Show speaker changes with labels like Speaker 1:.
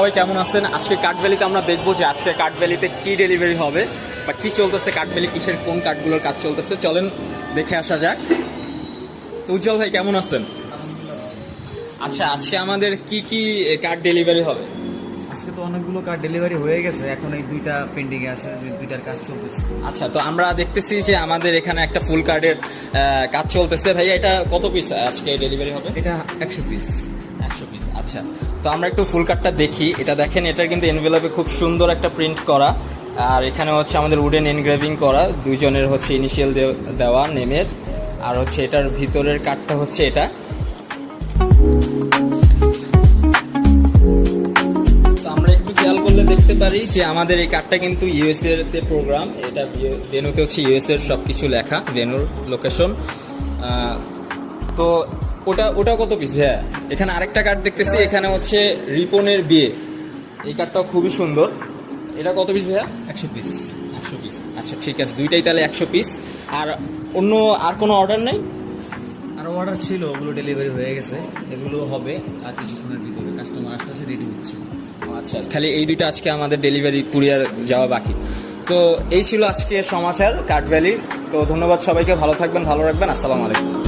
Speaker 1: সবাই কেমন আছেন? আজকে কাঠভ্যালিতে আমরা দেখবো যে আজকে কাঠভ্যালিতে কি ডেলিভারি হবে বা কি চলতেছে, কাঠভ্যালি কিসের কোন কাঠগুলোর কাজ চলতেছে, চলেন দেখে আসা যাক। তো উজ্জ্বল ভাই কেমন আছেন? আচ্ছা, আজকে আমাদের কি কি কাঠ ডেলিভারি হবে?
Speaker 2: আজকে তো অনেকগুলো কার্ড ডেলিভারি হয়ে গেছে, এখন এই দুইটা পেন্ডিং এ আছে, দুইটার কাজ চলতেছে।
Speaker 1: আচ্ছা, তো আমরা দেখতেছি যে আমাদের এখানে একটা ফুল কার্ডের কাজ চলতেছে। ভাইয়া এটা কত পিস আজকে ডেলিভারি হবে?
Speaker 2: এটা 100 পিস।
Speaker 1: 100 পিস। আচ্ছা, তো আমরা একটু ফুল কার্ডটা দেখি। এটা দেখেন, এটা কিন্তু এনভেলপে খুব সুন্দর একটা প্রিন্ট করা, আর এখানে হচ্ছে আমাদের উডেন এনগ্রেভিং করা, দুইজনের হচ্ছে ইনিশিয়াল দেওয়া নেমের, আর হচ্ছে এটার ভিতরের কার্ডটা হচ্ছে এটা। তো আমরা একটু খেয়াল করলে দেখতে পারি যে আমাদের এই কার্ডটা কিন্তু ইউএসএ তে প্রোগ্রাম, এটা ভেনুতে হচ্ছে ইউএসএ এর সব কিছু লেখা, ভেনুর লোকেশন। তো ওটা কত পিস? হ্যাঁ, এখানে আরেকটা কার্ড দেখতেছি, এখানে হচ্ছে রিপনের বিয়ে, এই কার্ডটাও খুবই সুন্দর। এটা কত পিস ভাইয়া?
Speaker 2: 100 পিস।
Speaker 1: 100 পিস। আচ্ছা ঠিক আছে, দুইটাই তাহলে 100 পিস। আর অন্য আর কোনো অর্ডার নেই?
Speaker 2: আরো অর্ডার ছিল, ওগুলো ডেলিভারি হয়ে গেছে, এগুলো হবে আর কিছুক্ষণের ভিতরে। কাস্টমার আসতেছে, রেডি হচ্ছে।
Speaker 1: আচ্ছা, খালি এই দুইটা আজকে আমাদের ডেলিভারি কুরিয়ার যাওয়া বাকি। তো এই ছিল আজকে সমাচার কাঠভ্যালির। তো ধন্যবাদ সবাইকে, ভালো থাকবেন, ভালো রাখবেন। আসসালামু আলাইকুম।